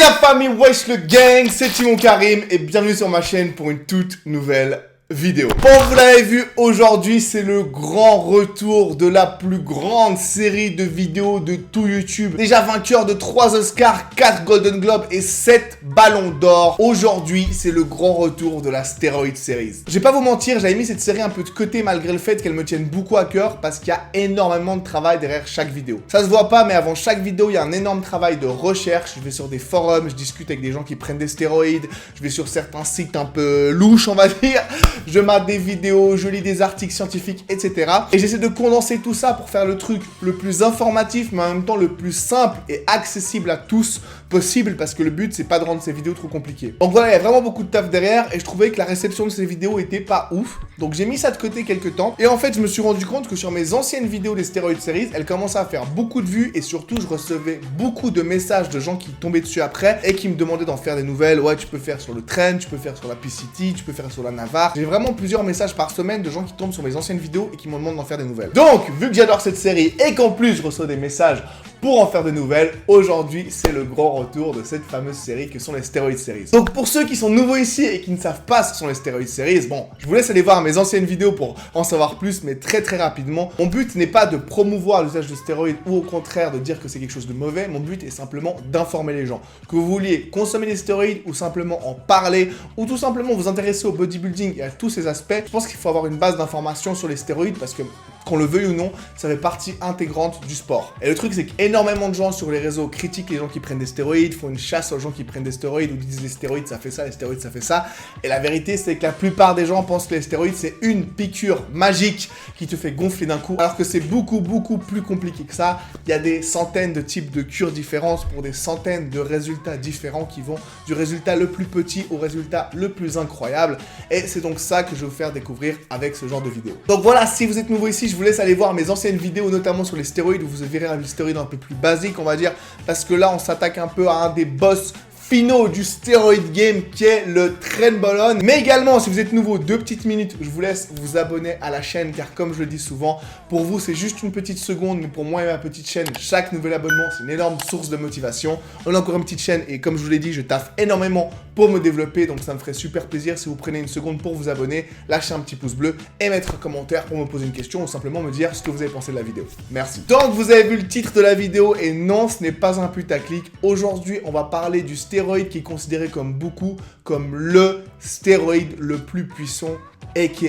La famille Wesh le gang, c'est Timon Karim et bienvenue sur ma chaîne pour une toute nouvelle vidéo. Bon, vous l'avez vu, aujourd'hui c'est le grand retour de la plus grande série de vidéos de tout YouTube. Déjà vainqueur de 3 Oscars, 4 Golden Globes et 7 Ballons d'Or. Aujourd'hui, c'est le grand retour de la Steroid Series. Je vais pas vous mentir, j'avais mis cette série un peu de côté malgré le fait qu'elle me tienne beaucoup à cœur parce qu'il y a énormément de travail derrière chaque vidéo. Ça se voit pas, mais avant chaque vidéo, il y a un énorme travail de recherche. Je vais sur des forums, je discute avec des gens qui prennent des stéroïdes, je vais sur certains sites un peu louches, on va dire. Je mate des vidéos, je lis des articles scientifiques, etc. Et j'essaie de condenser tout ça pour faire le truc le plus informatif, mais en même temps le plus simple et accessible à tous possible, parce que le but, c'est pas de rendre ces vidéos trop compliquées. Donc voilà, il y a vraiment beaucoup de taf derrière, et je trouvais que la réception de ces vidéos était pas ouf. Donc j'ai mis ça de côté quelques temps, et en fait, je me suis rendu compte que sur mes anciennes vidéos des Steroid Series, elles commençaient à faire beaucoup de vues, et surtout, je recevais beaucoup de messages de gens qui tombaient dessus après, et qui me demandaient d'en faire des nouvelles. Ouais, tu peux faire sur le Trent, tu peux faire sur la PCT, tu peux faire sur la Navarre. J'ai vraiment plusieurs messages par semaine de gens qui tombent sur mes anciennes vidéos et qui me demandent d'en faire des nouvelles. Donc, vu que j'adore cette série et qu'en plus je reçois des messages pour en faire de nouvelles, aujourd'hui c'est le grand retour de cette fameuse série que sont les Steroid Series. Donc pour ceux qui sont nouveaux ici et qui ne savent pas ce que sont les Steroid Series, bon, je vous laisse aller voir mes anciennes vidéos pour en savoir plus, mais très rapidement. Mon but n'est pas de promouvoir l'usage de stéroïdes ou au contraire de dire que c'est quelque chose de mauvais, mon but est simplement d'informer les gens. Que vous vouliez consommer des stéroïdes ou simplement en parler ou tout simplement vous intéresser au bodybuilding et à tous ces aspects, je pense qu'il faut avoir une base d'information sur les stéroïdes parce que qu'on le veuille ou non, ça fait partie intégrante du sport. Et le truc, c'est qu'énormément de gens sur les réseaux critiquent les gens qui prennent des stéroïdes, font une chasse aux gens qui prennent des stéroïdes ou disent les stéroïdes ça fait ça, les stéroïdes ça fait ça. Et la vérité, c'est que la plupart des gens pensent que les stéroïdes c'est une piqûre magique qui te fait gonfler d'un coup, alors que c'est beaucoup plus compliqué que ça. Il y a des centaines de types de cures différentes pour des centaines de résultats différents qui vont du résultat le plus petit au résultat le plus incroyable. Et c'est donc ça que je vais vous faire découvrir avec ce genre de vidéo. Donc voilà, si vous êtes nouveau ici, je vous laisse aller voir mes anciennes vidéos, notamment sur les stéroïdes, où vous verrez un stéroïde un peu plus basique, on va dire, parce que là, on s'attaque un peu à un des boss finaux du stéroïde game qui est le Trenbolone. Mais également, si vous êtes nouveau, 2 petites minutes, je vous laisse vous abonner à la chaîne car comme je le dis souvent, pour vous c'est juste une petite seconde, mais pour moi et ma petite chaîne, chaque nouvel abonnement c'est une énorme source de motivation. On a encore une petite chaîne et comme je vous l'ai dit, je taffe énormément pour me développer, donc ça me ferait super plaisir si vous prenez une seconde pour vous abonner, lâcher un petit pouce bleu et mettre un commentaire pour me poser une question ou simplement me dire ce que vous avez pensé de la vidéo. Merci. Donc vous avez vu le titre de la vidéo et non, ce n'est pas un putaclic. Aujourd'hui, on va parler du stéroïde qui est considéré comme comme le stéroïde le plus puissant, aka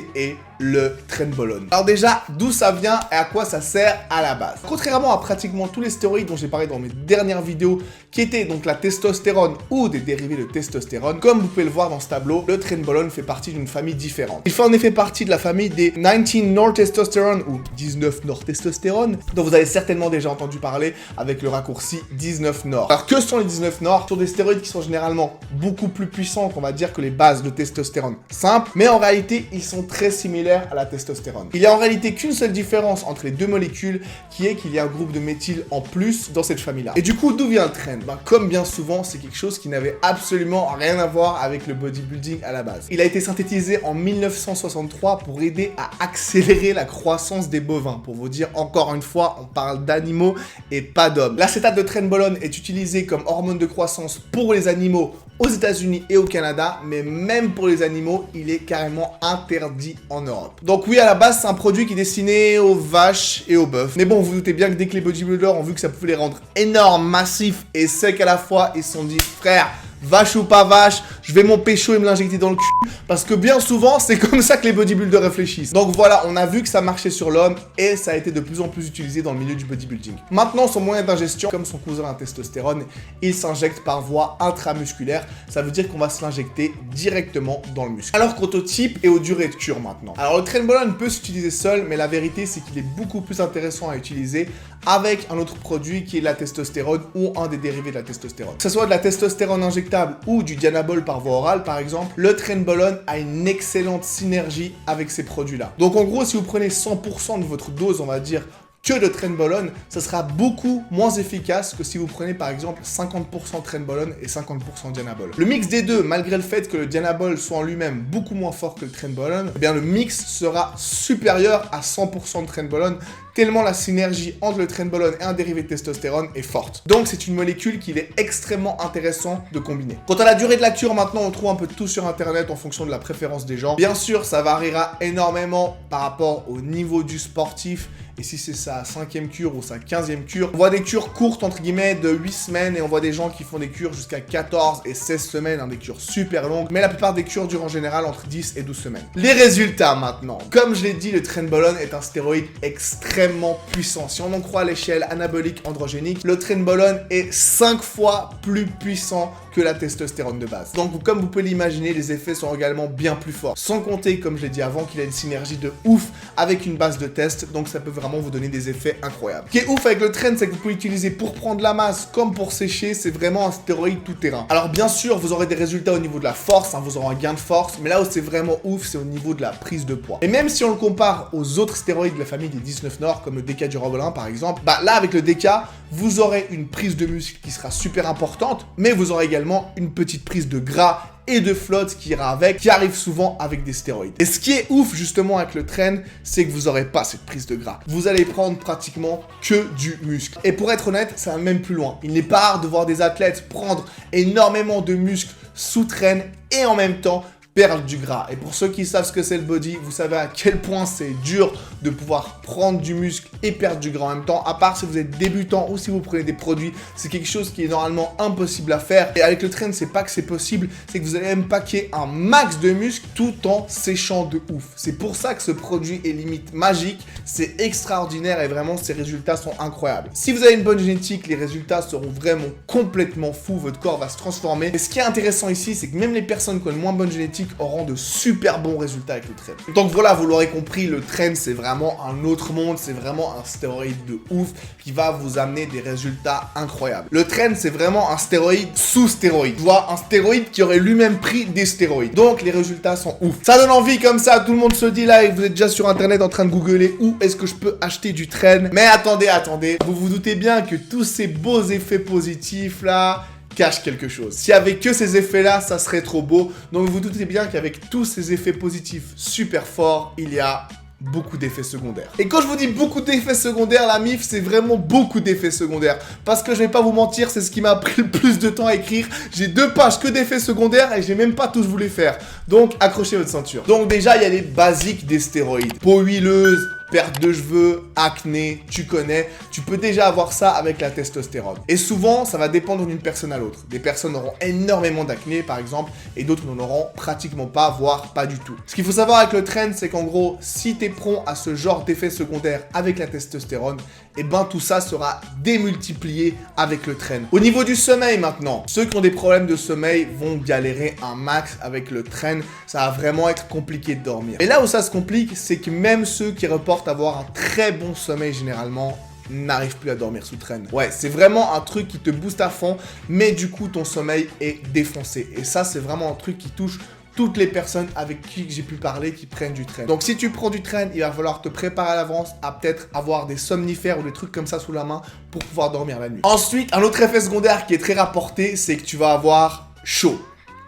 le Trenbolone. Alors déjà, d'où ça vient et à quoi ça sert à la base? Contrairement à pratiquement tous les stéroïdes dont j'ai parlé dans mes dernières vidéos, qui étaient donc la testostérone ou des dérivés de testostérone, comme vous pouvez le voir dans ce tableau, le Trenbolone fait partie d'une famille différente. Il fait en effet partie de la famille des 19-nortestostérone ou 19-nortestostérone, dont vous avez certainement déjà entendu parler avec le raccourci 19-nor. Alors que sont les 19-nor? Ce sont des stéroïdes qui sont généralement beaucoup plus puissants qu'on va dire que les bases de testostérone simples, mais en réalité, ils sont très similaires à la testostérone. Il y a en réalité qu'une seule différence entre les deux molécules, qui est qu'il y a un groupe de méthyle en plus dans cette famille-là. Et du coup, d'où vient le Tren? Comme bien souvent, c'est quelque chose qui n'avait absolument rien à voir avec le bodybuilding à la base. Il a été synthétisé en 1963 pour aider à accélérer la croissance des bovins. Pour vous dire, encore une fois, on parle d'animaux et pas d'hommes. L'acétate de Trenbolone est utilisé comme hormone de croissance pour les animaux aux États-Unis et au Canada, mais même pour les animaux, il est carrément interdit en Europe. Donc oui, à la base, c'est un produit qui est destiné aux vaches et aux bœufs. Mais bon, vous vous doutez bien que dès que les bodybuilders ont vu que ça pouvait les rendre énormes, massifs et secs à la fois, ils se sont dit, frère, vache ou pas vache, je vais mon pécho et me l'injecter dans le cul. Parce que bien souvent, c'est comme ça que les bodybuilders réfléchissent. Donc voilà, on a vu que ça marchait sur l'homme et ça a été de plus en plus utilisé dans le milieu du bodybuilding. Maintenant, son moyen d'ingestion, comme son cousin à testostérone, il s'injecte par voie intramusculaire. Ça veut dire qu'on va se l'injecter directement dans le muscle. Alors quant au type et aux durées de cure maintenant. Alors le Trenbolone peut s'utiliser seul, mais la vérité c'est qu'il est beaucoup plus intéressant à utiliser avec un autre produit qui est la testostérone ou un des dérivés de la testostérone. Que ce soit de la testostérone injectable ou du Dianabol par voie orale par exemple, le Trenbolone a une excellente synergie avec ces produits-là. Donc en gros, si vous prenez 100% de votre dose, on va dire, que de Trenbolone, ça sera beaucoup moins efficace que si vous prenez par exemple 50% Trenbolone et 50% Dianabol. Le mix des deux, malgré le fait que le Dianabol soit en lui-même beaucoup moins fort que le Trenbolone, eh bien le mix sera supérieur à 100% de Trenbolone tellement la synergie entre le trenbolone et un dérivé de testostérone est forte. Donc c'est une molécule qu'il est extrêmement intéressant de combiner. Quant à la durée de la cure, maintenant on trouve un peu de tout sur internet en fonction de la préférence des gens. Bien sûr, ça variera énormément par rapport au niveau du sportif. Et si c'est sa 5e cure ou sa 15e cure, on voit des cures courtes entre guillemets de 8 semaines et on voit des gens qui font des cures jusqu'à 14 et 16 semaines, des cures super longues. Mais la plupart des cures durent en général entre 10 et 12 semaines. Les résultats maintenant. Comme je l'ai dit, le trenbolone est un stéroïde extrêmement puissant. Si on en croit l'échelle anabolique androgénique, le trenbolone est 5 fois plus puissant que la testostérone de base. Donc comme vous pouvez l'imaginer, les effets sont également bien plus forts. Sans compter, comme je l'ai dit avant, qu'il a une synergie de ouf avec une base de test, donc ça peut vraiment vous donner des effets incroyables. Ce qui est ouf avec le tren, c'est que vous pouvez l'utiliser pour prendre la masse comme pour sécher, c'est vraiment un stéroïde tout terrain. Alors bien sûr, vous aurez des résultats au niveau de la force, vous aurez un gain de force, mais là où c'est vraiment ouf, c'est au niveau de la prise de poids. Et même si on le compare aux autres stéroïdes de la famille des 19 Nord, comme le Decadurabolin par exemple, là avec le Deca, vous aurez une prise de muscle qui sera super importante, mais vous aurez également une petite prise de gras et de flotte qui ira avec, qui arrive souvent avec des stéroïdes. Et ce qui est ouf justement avec le tren, c'est que vous n'aurez pas cette prise de gras. Vous allez prendre pratiquement que du muscle. Et pour être honnête, ça va même plus loin. Il n'est pas rare de voir des athlètes prendre énormément de muscles sous tren et en même temps perdre du gras. Et pour ceux qui savent ce que c'est le body, vous savez à quel point c'est dur de pouvoir prendre du muscle et perdre du gras en même temps, à part si vous êtes débutant ou si vous prenez des produits, c'est quelque chose qui est normalement impossible à faire. Et avec le tren, c'est pas que c'est possible, c'est que vous allez même packer un max de muscle tout en séchant de ouf. C'est pour ça que ce produit est limite magique, c'est extraordinaire et vraiment ses résultats sont incroyables. Si vous avez une bonne génétique, les résultats seront vraiment complètement fous, votre corps va se transformer. Et ce qui est intéressant ici, c'est que même les personnes qui ont une moins bonne génétique auront de super bons résultats avec le tren. Donc voilà, vous l'aurez compris, le tren c'est vraiment un autre monde, c'est vraiment un stéroïde de ouf qui va vous amener des résultats incroyables. Le tren c'est vraiment un stéroïde sous stéroïde, tu vois, un stéroïde qui aurait lui-même pris des stéroïdes. Donc les résultats sont ouf. Ça donne envie comme ça, tout le monde se dit là et vous êtes déjà sur internet en train de googler où est-ce que je peux acheter du tren. Mais attendez, vous vous doutez bien que tous ces beaux effets positifs là cache quelque chose. S'il y avait que ces effets-là, ça serait trop beau. Donc vous doutez bien qu'avec tous ces effets positifs super forts, il y a beaucoup d'effets secondaires. Et quand je vous dis beaucoup d'effets secondaires, la MIF, c'est vraiment beaucoup d'effets secondaires. Parce que je vais pas vous mentir, c'est ce qui m'a pris le plus de temps à écrire. J'ai 2 pages que d'effets secondaires et j'ai même pas tous voulu faire. Donc accrochez votre ceinture. Donc déjà, il y a les basiques des stéroïdes. Peau huileuse, perte de cheveux, acné, tu connais, tu peux déjà avoir ça avec la testostérone. Et souvent, ça va dépendre d'une personne à l'autre. Des personnes auront énormément d'acné, par exemple, et d'autres n'en auront pratiquement pas, voire pas du tout. Ce qu'il faut savoir avec le tren, c'est qu'en gros, si tu es prompt à ce genre d'effet secondaire avec la testostérone, et ben tout ça sera démultiplié avec le tren. Au niveau du sommeil maintenant, ceux qui ont des problèmes de sommeil vont galérer un max avec le tren. Ça va vraiment être compliqué de dormir. Et là où ça se complique, c'est que même ceux qui reportent avoir un très bon sommeil généralement n'arrivent plus à dormir sous tren. Ouais, c'est vraiment un truc qui te booste à fond, mais du coup ton sommeil est défoncé. Et ça, c'est vraiment un truc qui touche toutes les personnes avec qui j'ai pu parler qui prennent du tren. Donc si tu prends du tren, il va falloir te préparer à l'avance à peut-être avoir des somnifères ou des trucs comme ça sous la main pour pouvoir dormir la nuit. Ensuite, un autre effet secondaire qui est très rapporté, c'est que tu vas avoir chaud.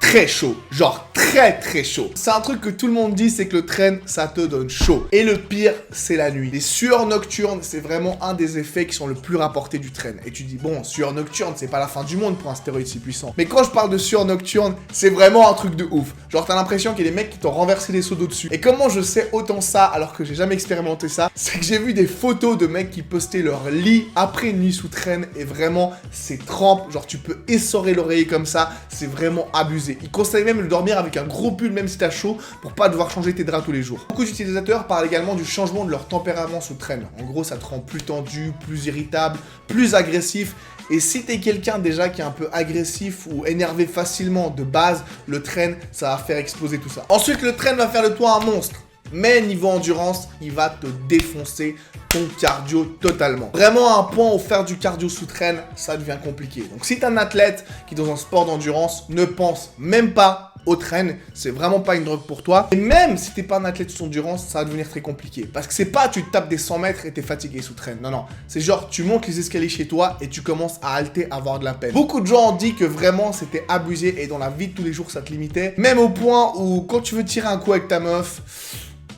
Très chaud, genre très chaud. C'est un truc que tout le monde dit, c'est que le tren, ça te donne chaud. Et le pire, c'est la nuit. Les sueurs nocturnes, c'est vraiment un des effets qui sont le plus rapportés du tren. Et tu dis, bon, sueur nocturne, c'est pas la fin du monde pour un stéroïde si puissant. Mais quand je parle de sueur nocturne, c'est vraiment un truc de ouf. Genre, t'as l'impression qu'il y a des mecs qui t'ont renversé les seaux d'eau dessus. Et comment je sais autant ça alors que j'ai jamais expérimenté ça? C'est que j'ai vu des photos de mecs qui postaient leur lit après une nuit sous tren et vraiment, c'est trempe. Genre, tu peux essorer l'oreiller comme ça, c'est vraiment abusé. Ils conseillent même de dormir avec un gros pull même si t'as chaud pour pas devoir changer tes draps tous les jours. Beaucoup d'utilisateurs parlent également du changement de leur tempérament sous tren. En gros, ça te rend plus tendu, plus irritable, plus agressif. Et si t'es quelqu'un déjà qui est un peu agressif ou énervé facilement de base, le tren, ça va faire exploser tout ça. Ensuite, le tren va faire de toi un monstre. Mais niveau endurance, il va te défoncer ton cardio totalement. Vraiment à un point où faire du cardio sous tren, ça devient compliqué. Donc si t'es un athlète qui est dans un sport d'endurance, ne pense même pas au tren, c'est vraiment pas une drogue pour toi. Et même si t'es pas un athlète sous endurance, ça va devenir très compliqué. Parce que c'est pas tu te tapes des 100 mètres et t'es fatigué sous tren. Non, c'est genre tu montes les escaliers chez toi et tu commences à halter, à avoir de la peine. Beaucoup de gens ont dit que vraiment c'était abusé et dans la vie de tous les jours ça te limitait. Même au point où quand tu veux tirer un coup avec ta meuf,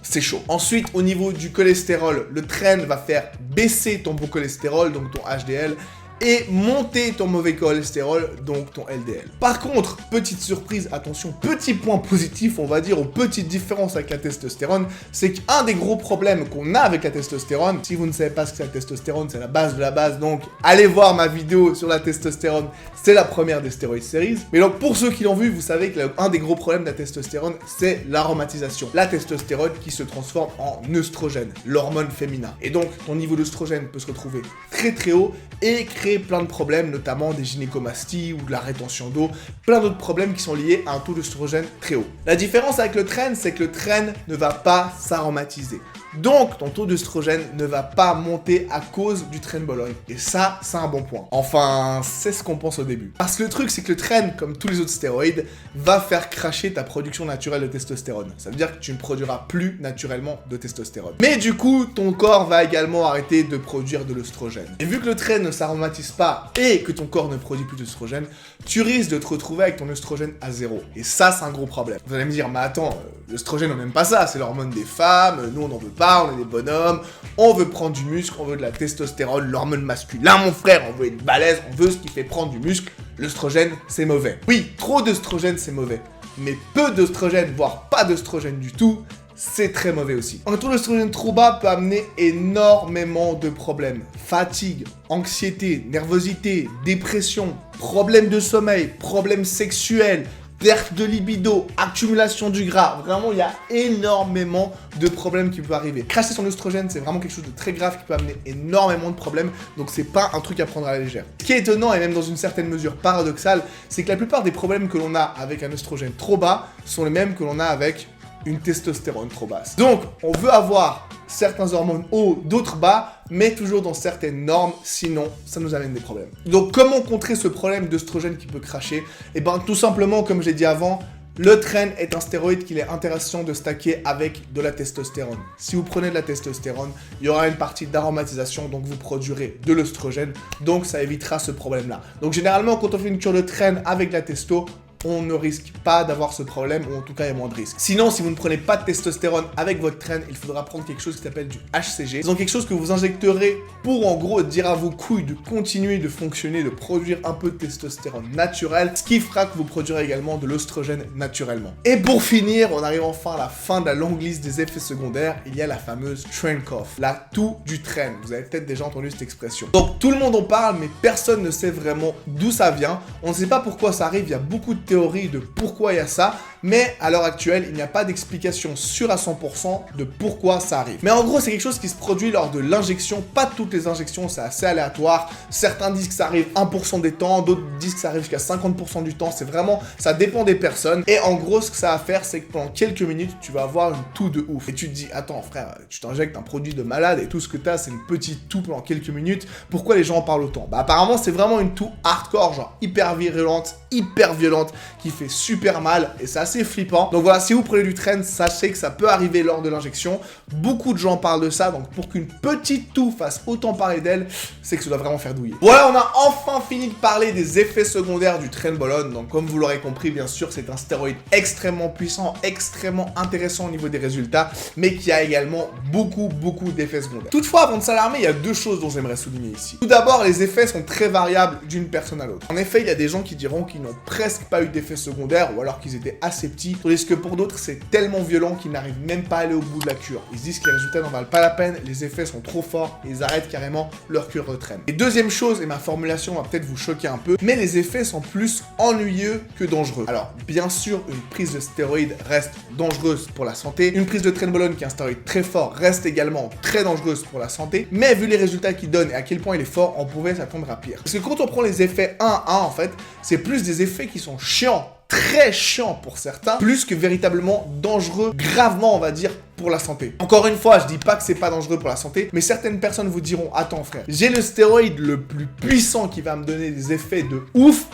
c'est chaud. Ensuite, au niveau du cholestérol, le train va faire baisser ton bon cholestérol, donc ton HDL, et monter ton mauvais cholestérol, donc ton LDL. Par contre, petite surprise, attention, petit point positif, on va dire, ou petite différence avec la testostérone, c'est qu'un des gros problèmes qu'on a avec la testostérone, si vous ne savez pas ce que c'est la testostérone, c'est la base de la base, donc allez voir ma vidéo sur la testostérone, c'est la première des Steroid Series. Mais donc pour ceux qui l'ont vu, vous savez que un des gros problèmes de la testostérone, c'est l'aromatisation. La testostérone qui se transforme en œstrogène, l'hormone féminin. Et donc ton niveau d'œstrogène peut se retrouver très très haut et créer plein de problèmes, notamment des gynécomasties ou de la rétention d'eau, plein d'autres problèmes qui sont liés à un taux d'œstrogène très haut. La différence avec le tren, c'est que le tren ne va pas s'aromatiser. Donc, ton taux d'œstrogène ne va pas monter à cause du trenbolone. Et ça, c'est un bon point. Enfin, c'est ce qu'on pense au début. Parce que le truc, c'est que le tren, comme tous les autres stéroïdes, va faire cracher ta production naturelle de testostérone. Ça veut dire que tu ne produiras plus naturellement de testostérone. Mais du coup, ton corps va également arrêter de produire de l'œstrogène. Et vu que le tren ne s'aromatise pas et que ton corps ne produit plus d'œstrogène, tu risques de te retrouver avec ton œstrogène à zéro. Et ça, c'est un gros problème. Vous allez me dire, mais attends, l'œstrogène, on n'aime pas ça, c'est l'hormone des femmes, nous, on n'en veut pas. On est des bonhommes, on veut prendre du muscle, on veut de la testostérone, l'hormone masculin, mon frère, on veut être balèze, on veut ce qui fait prendre du muscle. L'œstrogène, c'est mauvais. Oui, trop d'œstrogène, c'est mauvais. Mais peu d'œstrogène, voire pas d'œstrogène du tout, c'est très mauvais aussi. Un taux d'œstrogène trop bas peut amener énormément de problèmes. Fatigue, anxiété, nervosité, dépression, problèmes de sommeil, problèmes sexuels, perte de libido, accumulation du gras. Vraiment, il y a énormément de problèmes qui peuvent arriver. Cracher son œstrogène, c'est vraiment quelque chose de très grave qui peut amener énormément de problèmes. Donc, c'est pas un truc à prendre à la légère. Ce qui est étonnant et même dans une certaine mesure paradoxal, c'est que la plupart des problèmes que l'on a avec un œstrogène trop bas sont les mêmes que l'on a avec une testostérone trop basse. Donc, on veut avoir certains hormones hauts, d'autres bas, mais toujours dans certaines normes, sinon ça nous amène des problèmes. Donc comment contrer ce problème d'œstrogène qui peut cracher? Eh bien tout simplement, comme j'ai dit avant, le tren est un stéroïde qu'il est intéressant de stacker avec de la testostérone. Si vous prenez de la testostérone, il y aura une partie d'aromatisation, donc vous produirez de l'œstrogène, donc ça évitera ce problème-là. Donc généralement, quand on fait une cure de tren avec la testo, on ne risque pas d'avoir ce problème, ou en tout cas il y a moins de risques. Sinon, si vous ne prenez pas de testostérone avec votre train, il faudra prendre quelque chose qui s'appelle du HCG. Donc quelque chose que vous injecterez pour en gros dire à vos couilles de continuer de fonctionner, de produire un peu de testostérone naturelle, ce qui fera que vous produirez également de l'œstrogène naturellement. Et pour finir, on arrive enfin à la fin de la longue liste des effets secondaires, il y a la fameuse train cough, la toux du train. Vous avez peut-être déjà entendu cette expression. Donc tout le monde en parle, mais personne ne sait vraiment d'où ça vient. On ne sait pas pourquoi ça arrive, il y a beaucoup de théorie de pourquoi il y a ça, mais à l'heure actuelle, il n'y a pas d'explication sûre à 100% de pourquoi ça arrive. Mais en gros, c'est quelque chose qui se produit lors de l'injection. Pas toutes les injections, c'est assez aléatoire. Certains disent que ça arrive 1% des temps, d'autres disent que ça arrive jusqu'à 50% du temps. C'est vraiment, ça dépend des personnes. Et en gros, ce que ça va faire, c'est que pendant quelques minutes, tu vas avoir une toux de ouf. Et tu te dis, attends frère, tu t'injectes un produit de malade et tout ce que tu as, c'est une petite toux pendant quelques minutes. Pourquoi les gens en parlent autant? Bah apparemment, c'est vraiment une toux hardcore, genre hyper virulente, hyper violente, qui fait super mal et c'est assez flippant. Donc voilà, si vous prenez du tren, sachez que ça peut arriver lors de l'injection. Beaucoup de gens parlent de ça, donc pour qu'une petite toux fasse autant parler d'elle, c'est que ça doit vraiment faire douiller. Voilà, on a enfin fini de parler des effets secondaires du trenbolone. Donc comme vous l'aurez compris, bien sûr, c'est un stéroïde extrêmement puissant, extrêmement intéressant au niveau des résultats, mais qui a également beaucoup d'effets secondaires. Toutefois, avant de s'alarmer, il y a deux choses dont j'aimerais souligner ici. Tout d'abord, les effets sont très variables d'une personne à l'autre. En effet, il y a des gens qui diront qu'ils n'ont presque pas eu d'effets secondaires ou alors qu'ils étaient assez petits, tandis que pour d'autres, c'est tellement violent qu'ils n'arrivent même pas à aller au bout de la cure. Ils se disent que les résultats n'en valent pas la peine, les effets sont trop forts et ils arrêtent carrément leur cure de traîne. Et deuxième chose, et ma formulation va peut-être vous choquer un peu, mais les effets sont plus ennuyeux que dangereux. Alors, bien sûr, une prise de stéroïde reste dangereuse pour la santé, une prise de trenbolone qui est un stéroïde très fort reste également très dangereuse pour la santé, mais vu les résultats qu'il donne et à quel point il est fort, on pouvait s'attendre à pire. Parce que quand on prend les effets 1 à 1, en fait, c'est plus des effets qui sont chiants, très chiant pour certains, plus que véritablement dangereux, gravement on va dire, pour la santé. Encore une fois, je dis pas que c'est pas dangereux pour la santé, mais certaines personnes vous diront, attends frère, j'ai le stéroïde le plus puissant qui va me donner des effets de ouf,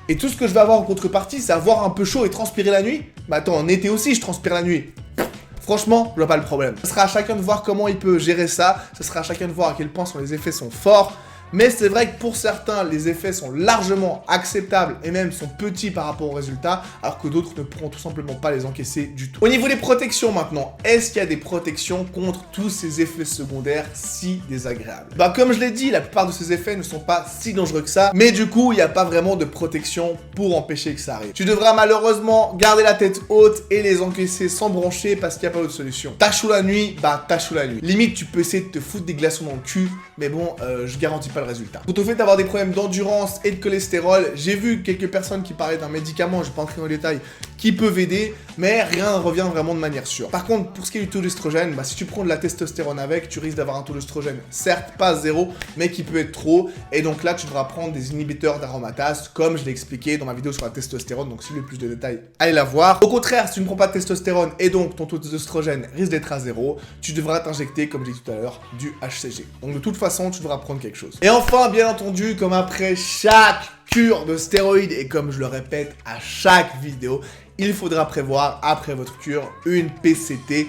et tout ce que je vais avoir en contrepartie, c'est avoir un peu chaud et transpirer la nuit. Bah attends, en été aussi, je transpire la nuit. Franchement, je vois pas le problème. Ce sera à chacun de voir comment il peut gérer ça, ce sera à chacun de voir à quel point les effets sont forts. Mais c'est vrai que pour certains, les effets sont largement acceptables et même sont petits par rapport aux résultats, alors que d'autres ne pourront tout simplement pas les encaisser du tout. Au niveau des protections maintenant, est-ce qu'il y a des protections contre tous ces effets secondaires si désagréables? Bah comme je l'ai dit, la plupart de ces effets ne sont pas si dangereux que ça, mais du coup, il n'y a pas vraiment de protection pour empêcher que ça arrive. Tu devras malheureusement garder la tête haute et les encaisser sans broncher parce qu'il n'y a pas d'autre solution. T'as chaud la nuit, bah t'as chaud la nuit. Limite, tu peux essayer de te foutre des glaçons dans le cul, mais bon, je garantis pas le résultat. Pour te fait d'avoir des problèmes d'endurance et de cholestérol, j'ai vu quelques personnes qui parlaient d'un médicament, je vais pas entrer dans les détails, qui peuvent aider, mais rien ne revient vraiment de manière sûre. Par contre, pour ce qui est du taux d'œstrogène, bah, si tu prends de la testostérone avec, tu risques d'avoir un taux d'œstrogène, certes pas zéro, mais qui peut être trop, et donc là, tu devras prendre des inhibiteurs d'aromatase, comme je l'ai expliqué dans ma vidéo sur la testostérone, donc si vous voulez plus de détails, allez la voir. Au contraire, si tu ne prends pas de testostérone et donc ton taux d'œstrogène risque d'être à zéro, tu devras t'injecter, comme j'ai dit tout à l'heure, du HCG. Donc de toute façon, tu devras prendre quelque chose. Et enfin, bien entendu, comme après chaque cure de stéroïdes, et comme je le répète à chaque vidéo, il faudra prévoir après votre cure une PCT,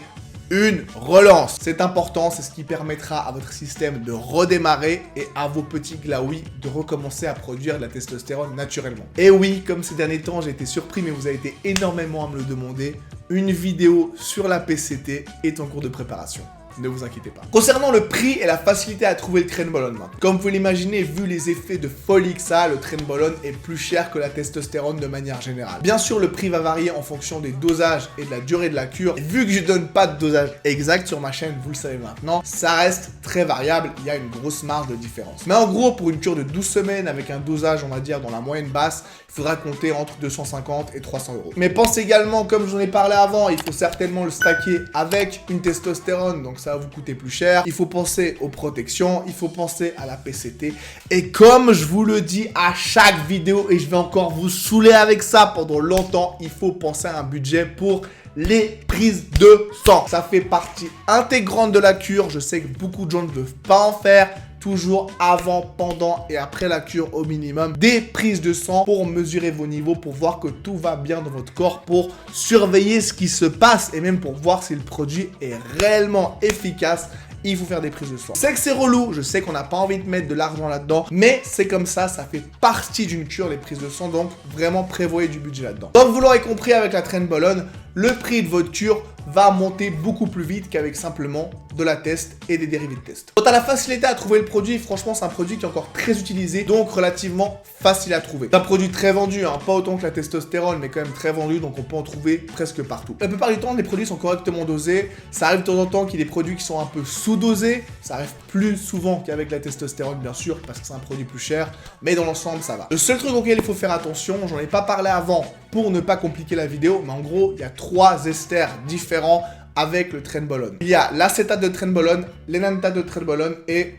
une relance. C'est important, c'est ce qui permettra à votre système de redémarrer et à vos petits glaouis de recommencer à produire de la testostérone naturellement. Et oui, comme ces derniers temps, j'ai été surpris, mais vous avez été énormément à me le demander, une vidéo sur la PCT est en cours de préparation. Ne vous inquiétez pas. Concernant le prix et la facilité à trouver le Trenbolone maintenant. Comme vous l'imaginez, vu les effets de folie que ça a, le Trenbolone est plus cher que la testostérone de manière générale. Bien sûr, le prix va varier en fonction des dosages et de la durée de la cure. Et vu que je donne pas de dosage exact sur ma chaîne, vous le savez maintenant, ça reste très variable, il y a une grosse marge de différence. Mais en gros, pour une cure de 12 semaines avec un dosage, on va dire, dans la moyenne basse, il faudra compter entre 250 et 300 euros. Mais pensez également, comme j'en ai parlé avant, il faut certainement le stacker avec une testostérone, donc ça va vous coûter plus cher. Il faut penser aux protections, il faut penser à la PCT. Et comme je vous le dis à chaque vidéo, et je vais encore vous saouler avec ça pendant longtemps, il faut penser à un budget pour les prises de sang. Ça fait partie intégrante de la cure. Je sais que beaucoup de gens ne peuvent pas en faire. Toujours avant, pendant et après la cure au minimum, des prises de sang pour mesurer vos niveaux, pour voir que tout va bien dans votre corps, pour surveiller ce qui se passe et même pour voir si le produit est réellement efficace. Il faut faire des prises de sang. Je sais que c'est relou, je sais qu'on n'a pas envie de mettre de l'argent là-dedans, mais c'est comme ça fait partie d'une cure, les prises de sang, donc vraiment prévoyez du budget là-dedans. Comme vous l'aurez compris avec la Trenbolone, le prix de votre cure va monter beaucoup plus vite qu'avec simplement de la test et des dérivés de test. Quant à la facilité à trouver le produit, franchement c'est un produit qui est encore très utilisé, donc relativement facile à trouver. C'est un produit très vendu, hein, pas autant que la testostérone, mais quand même très vendu, donc on peut en trouver presque partout. La plupart du temps, les produits sont correctement dosés. Ça arrive de temps en temps qu'il y ait des produits qui sont un peu sous-dosés. Ça arrive plus souvent qu'avec la testostérone, bien sûr, parce que c'est un produit plus cher, mais dans l'ensemble, ça va. Le seul truc auquel il faut faire attention, j'en ai pas parlé avant pour ne pas compliquer la vidéo, mais en gros, il y a 3 esters différents avec le Trenbolone. Il y a l'acétate de Trenbolone, l'énanthate de Trenbolone et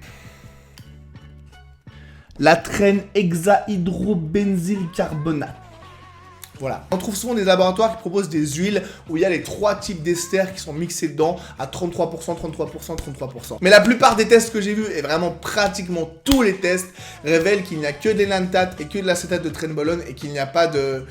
la hexahydrobenzylcarbonate. Voilà. On trouve souvent des laboratoires qui proposent des huiles où il y a les 3 types d'esters qui sont mixés dedans à 33%, 33%, 33%. Mais la plupart des tests que j'ai vus, et vraiment pratiquement tous les tests, révèlent qu'il n'y a que de l'énanthate et que de l'acétate de Trenbolone et qu'il n'y a pas de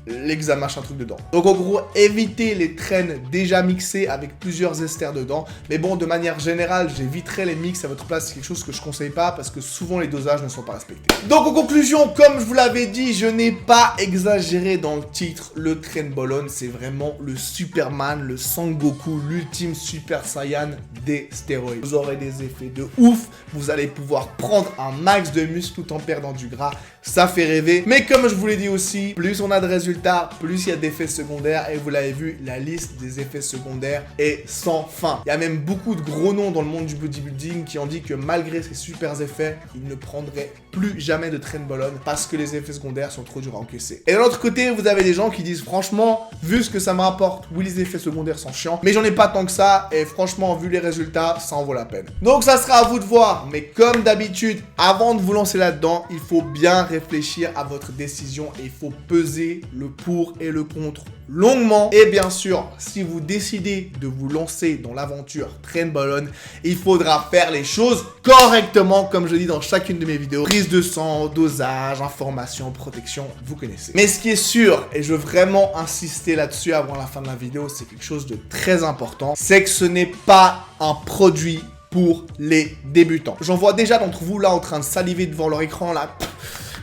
l'examach, un truc dedans. Donc en gros, évitez les traînes déjà mixées avec plusieurs esters dedans. Mais bon, de manière générale, j'éviterai les mix à votre place. C'est quelque chose que je conseille pas parce que souvent les dosages ne sont pas respectés. Donc en conclusion, comme je vous l'avais dit, je n'ai pas exagéré dans le titre. Le Trenbolone, c'est vraiment le Superman, le Sangoku, l'ultime Super Saiyan des stéroïdes. Vous aurez des effets de ouf. Vous allez pouvoir prendre un max de muscle tout en perdant du gras. Ça fait rêver. Mais comme je vous l'ai dit aussi, plus on a de résultats, plus il y a d'effets secondaires. Et vous l'avez vu, la liste des effets secondaires est sans fin. Il y a même beaucoup de gros noms dans le monde du bodybuilding qui ont dit que malgré ces super effets, ils ne prendraient plus jamais de Trenbolone parce que les effets secondaires sont trop durs à encaisser. Et de l'autre côté, vous avez des gens qui disent franchement, vu ce que ça me rapporte, oui les effets secondaires sont chiants, mais j'en ai pas tant que ça et franchement, vu les résultats, ça en vaut la peine. Donc ça sera à vous de voir, mais comme d'habitude, avant de vous lancer là-dedans, il faut bien réfléchir à votre décision et il faut peser le pour et le contre longuement. Et bien sûr, si vous décidez de vous lancer dans l'aventure Trenbolone, il faudra faire les choses correctement, comme je dis dans chacune de mes vidéos. Prise de sang, dosage, information, protection, vous connaissez. Mais ce qui est sûr, et je veux vraiment insister là-dessus avant la fin de la vidéo, c'est quelque chose de très important, c'est que ce n'est pas un produit pour les débutants. J'en vois déjà d'entre vous là en train de saliver devant leur écran là.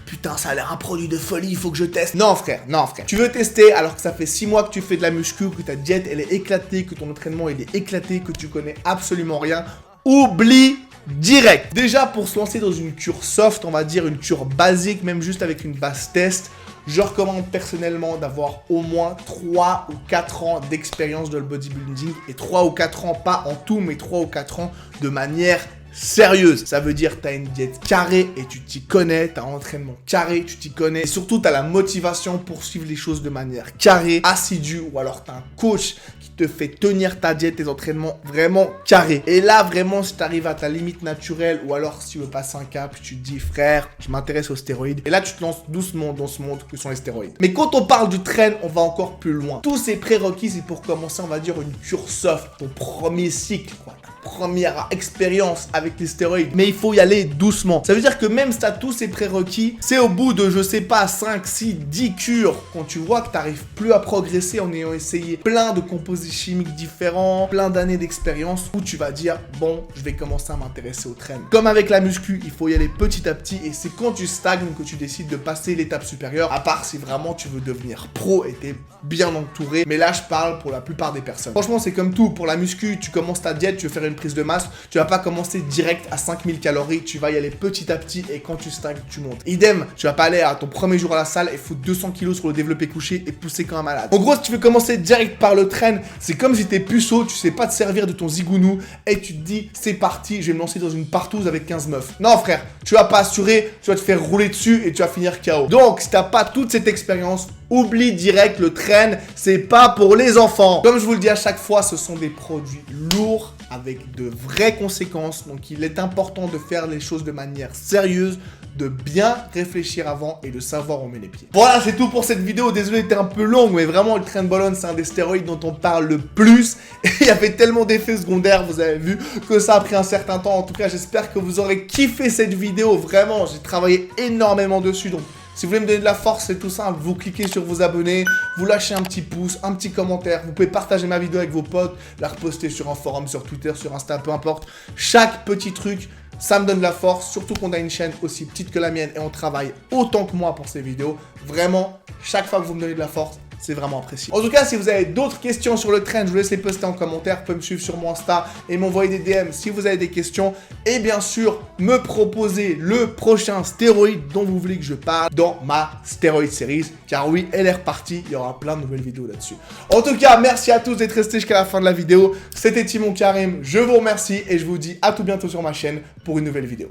Putain, ça a l'air un produit de folie, il faut que je teste. Non frère, non frère. Tu veux tester alors que ça fait 6 mois que tu fais de la muscu, que ta diète elle est éclatée, que ton entraînement il est éclaté, que tu connais absolument rien. Oublie direct. Déjà pour se lancer dans une cure soft, on va dire une cure basique, même juste avec une base test, je recommande personnellement d'avoir au moins 3 ou 4 ans d'expérience dans le bodybuilding et 3 ou 4 ans, pas en tout, mais 3 ou 4 ans de manière sérieuse. Ça veut dire que tu as une diète carrée et tu t'y connais, tu as un entraînement carré, tu t'y connais. Et surtout, tu as la motivation pour suivre les choses de manière carrée, assidue, ou alors tu as un coach qui te fait tenir ta diète, tes entraînements vraiment carrés. Et là, vraiment, si tu arrives à ta limite naturelle, ou alors si tu veux passer un cap, tu te dis, frère, je m'intéresse aux stéroïdes. Et là, tu te lances doucement dans ce monde que sont les stéroïdes. Mais quand on parle du train, on va encore plus loin. Tous ces prérequis, c'est pour commencer, on va dire, une cure soft, ton premier cycle, quoi. Première expérience avec les stéroïdes, mais il faut y aller doucement. Ça veut dire que même si tu as tous ces prérequis, c'est au bout de, je sais pas, 5, 6, 10 cures, quand tu vois que tu n'arrives plus à progresser en ayant essayé plein de composés chimiques différents, plein d'années d'expérience, où tu vas dire, bon, je vais commencer à m'intéresser au train. Comme avec la muscu, il faut y aller petit à petit, et c'est quand tu stagnes que tu décides de passer l'étape supérieure, à part si vraiment tu veux devenir pro et t'es bien entouré, mais là je parle pour la plupart des personnes. Franchement, c'est comme tout, pour la muscu, tu commences ta diète, tu veux faire une prise de masse, tu vas pas commencer direct à 5000 calories, tu vas y aller petit à petit et quand tu stagnes, tu montes. Idem, tu vas pas aller à ton premier jour à la salle et foutre 200 kilos sur le développé couché et pousser comme un malade. En gros, si tu veux commencer direct par le train, c'est comme si t'es puceau, tu sais pas te servir de ton zigounou et tu te dis, c'est parti, je vais me lancer dans une partouze avec 15 meufs. Non frère, tu vas pas assurer, tu vas te faire rouler dessus et tu vas finir KO. Donc, si t'as pas toute cette expérience, oublie direct, le train, c'est pas pour les enfants. Comme je vous le dis à chaque fois, ce sont des produits lourds avec de vraies conséquences. Donc, il est important de faire les choses de manière sérieuse, de bien réfléchir avant et de savoir où on met les pieds. Voilà, c'est tout pour cette vidéo. Désolé, c'était un peu longue, mais vraiment, le train ballon, c'est un des stéroïdes dont on parle le plus. Et il y avait tellement d'effets secondaires, vous avez vu, que ça a pris un certain temps. En tout cas, j'espère que vous aurez kiffé cette vidéo. Vraiment, j'ai travaillé énormément dessus. Donc, si vous voulez me donner de la force, c'est tout simple. Vous cliquez sur vous abonner, vous lâchez un petit pouce, un petit commentaire. Vous pouvez partager ma vidéo avec vos potes, la reposter sur un forum, sur Twitter, sur Insta, peu importe. Chaque petit truc, ça me donne de la force. Surtout qu'on a une chaîne aussi petite que la mienne et on travaille autant que moi pour ces vidéos. Vraiment, chaque fois que vous me donnez de la force, c'est vraiment apprécié. En tout cas, si vous avez d'autres questions sur le train, je vous laisse les poster en commentaire. Vous pouvez me suivre sur mon Insta et m'envoyer des DM si vous avez des questions. Et bien sûr, me proposer le prochain stéroïde dont vous voulez que je parle dans ma stéroïde series. Car oui, elle est repartie. Il y aura plein de nouvelles vidéos là-dessus. En tout cas, merci à tous d'être restés jusqu'à la fin de la vidéo. C'était Timon Karim. Je vous remercie et je vous dis à tout bientôt sur ma chaîne pour une nouvelle vidéo.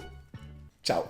Ciao.